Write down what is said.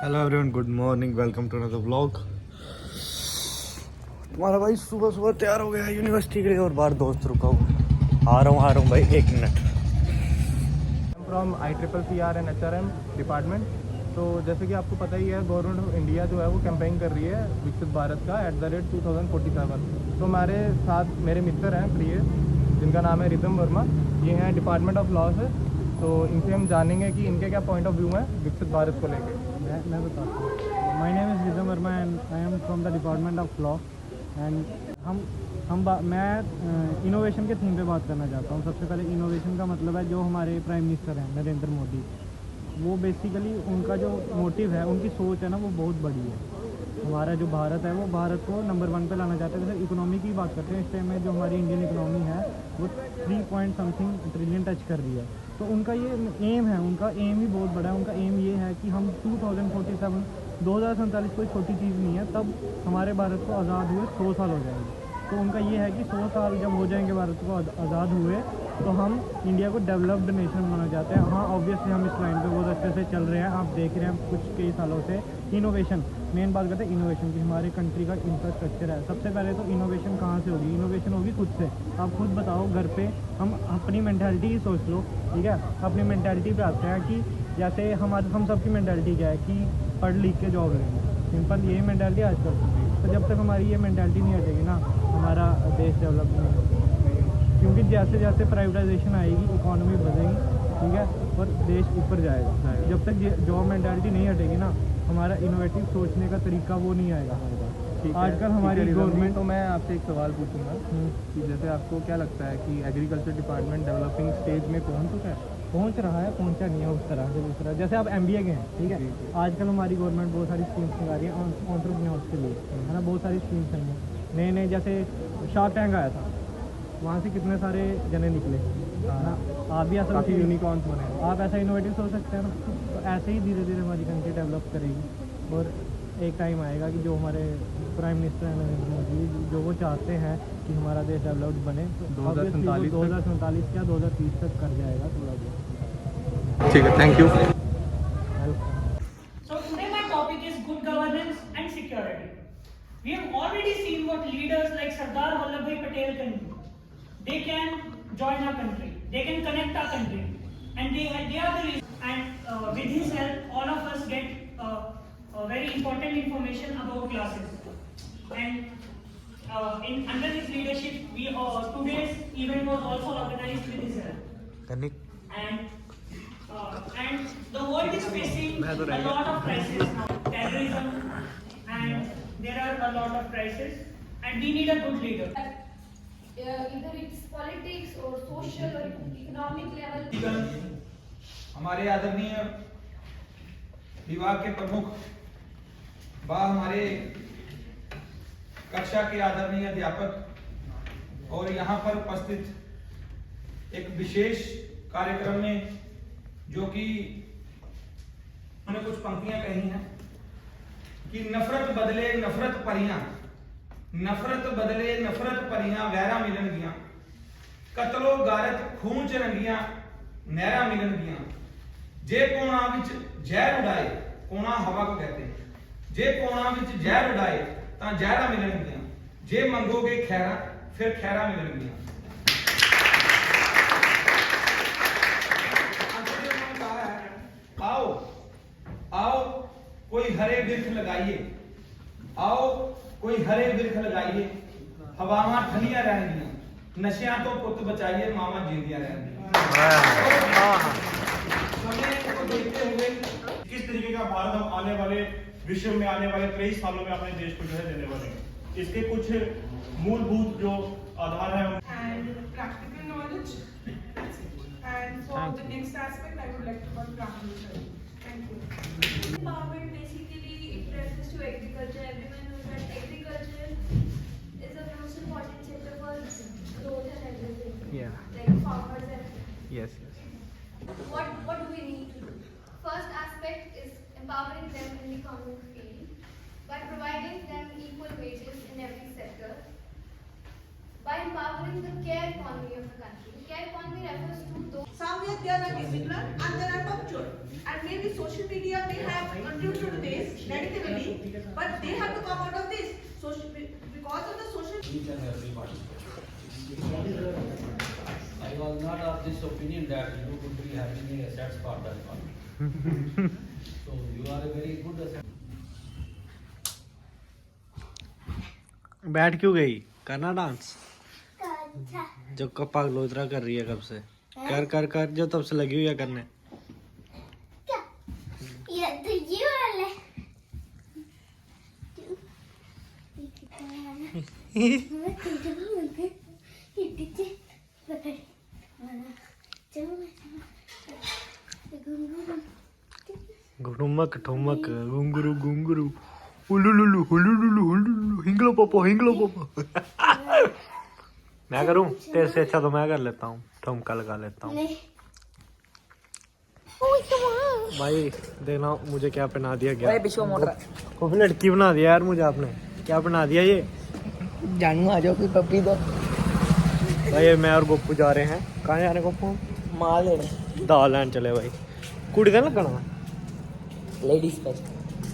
Hello everyone, good morning, welcome to another vlog. तुम्हारा भाई सुबह सुबह तैयार हो गया है यूनिवर्सिटी के लिए और बाहर दोस्त रुका हुआ। आ रहा हूँ भाई, 1 minute. From ICCR and HRM department. तो जैसे कि आपको पता ही है, गवर्नमेंट ऑफ इंडिया जो है वो कैंपेन कर रही है विकसित भारत का @2047। तो हमारे साथ मेरे मित्र हैं प्रिय, जिनका नाम है रिदम वर्मा। ये हैं डिपार्टमेंट ऑफ लॉ से। तो इनसे हम जानेंगे कि इनके क्या पॉइंट ऑफ व्यू हैं विकसित भारत को लेकर। मैं बताता हूँ। My name is rhythm Verma and I am from the department of law and मैं इनोवेशन के थीम पे बात करना चाहता हूँ। सबसे पहले इनोवेशन का मतलब है, जो हमारे प्राइम मिनिस्टर हैं नरेंद्र मोदी, वो बेसिकली उनका जो मोटिव है, उनकी सोच है ना, वो बहुत बड़ी है। हमारा जो भारत है वो भारत को नंबर 1 पे लाना चाहते हैं। जैसे इकोनॉमी की बात करते हैं, इस टाइम में जो हमारी इंडियन इकोनॉमी है वो 3 पॉइंट समथिंग ट्रिलियन टच कर रही है। तो उनका ये एम है, उनका एम ही बहुत बड़ा है। उनका एम ये है कि हम 2047 कोई छोटी चीज़ नहीं है, तब हमारे भारत को आज़ाद हुए 100 साल हो जाएंगे। तो उनका ये है कि 100 साल जब हो जाएंगे भारत को आज़ाद हुए, तो हम इंडिया को डेवलप्ड नेशन बनाना चाहते हैं। हाँ, ऑब्वियसली हम इस लाइन पे बहुत अच्छे से चल रहे हैं। आप देख रहे हैं कुछ कई सालों से इनोवेशन, मेन बात करते हैं इनोवेशन की। हमारे कंट्री का इंफ्रास्ट्रक्चर है। सबसे पहले तो इनोवेशन कहाँ से होगी? इनोवेशन होगी खुद से। आप खुद बताओ, घर पे हम अपनी मेंटालिटी ही सोच लो, ठीक है। अपनी मेंटालिटी पे आते हैं कि जैसे हम सबकी मेंटालिटी क्या है कि पढ़ लिख के जॉब लेंगे, सिंपल यही मेंटालिटी आजकल। तो जब तक हमारी ये मेंटालिटी नहीं हटेगी ना, हमारा देश डेवलप नहीं होगा। क्योंकि जैसे जैसे प्राइवेटाइजेशन आएगी, इकोनॉमी बढ़ेगी, ठीक है, और देश ऊपर जाएगा। जब तक ये जॉब मेंटालिटी नहीं हटेगी ना, हमारा इनोवेटिव सोचने का तरीका वो नहीं आएगा हमारे पास। आजकल हमारी गवर्नमेंट। तो मैं आपसे एक सवाल पूछूंगा कि जैसे आपको क्या लगता है कि एग्रीकल्चर डिपार्टमेंट डेवलपिंग स्टेज में पहुंच चुका है? पहुंच रहा है, पहुंचा नहीं है उस तरह से दूसरा। जैसे आप MBA के हैं, ठीक है। आजकल हमारी गवर्नमेंट बहुत सारी स्कीम्स निकाल रही है एंटरप्रेन्योर्स के लिए, है ना। बहुत सारी स्कीम्स हैं नए नए। जैसे शार्क टैंक आया था, वहाँ से कितने सारे जने निकले, है ना। आप भी ऐसा यूनिकॉर्न्स बने, आप ऐसा इनोवेटिव सोच सकते हैं ना। तो ऐसे ही धीरे धीरे हमारी कंट्री डेवलप करेगी और एक टाइम आएगा कि जो हमारे प्राइम मिनिस्टर हैं नरेंद्र मोदी, जो वो चाहते हैं कि हमारा देश डेवलप्ड बने, तो 2047 क्या 2030 तक कर जाएगा थोड़ा बहुत। ठीक है, thank you. So today my topic is good governance and security. We have already seen what leaders like Sardar Vallabhbhai Patel can do. They can join our country, they can connect our country, and they are the reason. And with his help, all of us get very important information about classes. And under his leadership, today's event was also organized with his help. And the world is facing a lot of crises now, terrorism, and there are a lot of crises, and we need a good leader. Either it's politics or social or economic level. हमारे आदरणीय विभाग के प्रमुख व हमारे कक्षा के आदरणीय अध्यापक और यहाँ पर उपस्थित एक विशेष कार्यक्रम में, जो कि उन्होंने कुछ पंक्तियां कही हैं कि नफरत बदले नफरत परियां, नफरत बदले नफरत परियां वैरा मिलन गियां, कतलो गारत खून च रंगियां नहरा मिलन गियां, जे कोणा विच जहर उड़ाए, कोणा हवा को कहते हैं, जे कोणा विच जहर उड़ाए तां जहरा मिलन गियां, जे मंगोगे खैरा फिर खैरा मिलन गियां। आओ आओ कोई हरे वृक्ष लगाइए, आओ कोई हरे वृक्ष लगाइए, हवावां ठंडियां रहनियां, नशियां तो पुत बचाइए, मामा जींदियां रहनियां। समय को देखते हुए किस तरीके का भारत हम आने वाले विश्व में आने वाले 23 सालों में अपने देश को जो है देने वाले हैं, इसके कुछ मूलभूत जो आधार है। And practical knowledge. And for the next aspect, I would like to call practical study. Thank you. Empowerment basically it refers to agriculture. Everyone knows that agriculture is the most important sector for growth and everything. Yeah. Like farmers and Yes. what do we need to do? First aspect is empowering them in the economic field by providing them equal wages in every sector. By empowering the care economy of the country. The care economy refers to those. Somewhere they are disciplined and they are punctual. And maybe social media may have contributed to this. they have to come out of this. Because of the social. Each and everybody. I was not of this opinion that you could be having a assets for that one. So you are a very good asset. बैठ क्यों गई? करना dance जो कपा लोतरा कर रही है कब से। कर कर कर जो तब से लगी हुई है करने। ये तो ये वाला घुटुमक ठुमक घुंगरू घुंगरू हुलुलुलु हुलुलुलु हुलुलुलु हिंगलो पापा मैं करूं? तेरे से अच्छा तो मैं कर लेता हूँ, ठुमका लगा लेता हूँ। भाई देखना मुझे क्या पहना दिया गया। वो भी लड़की बना दिया यार मुझे आपने। क्या बना दिया ये? जानू आ जाओ, कोई पप्पी दो। भाई मैं और गोपू जा रहे हैं। कहाँ जा रहे हैं गोपू? माल लेने, दाल लैन चले भाई। कुड़ी का लगना लेडीज फर्स्ट।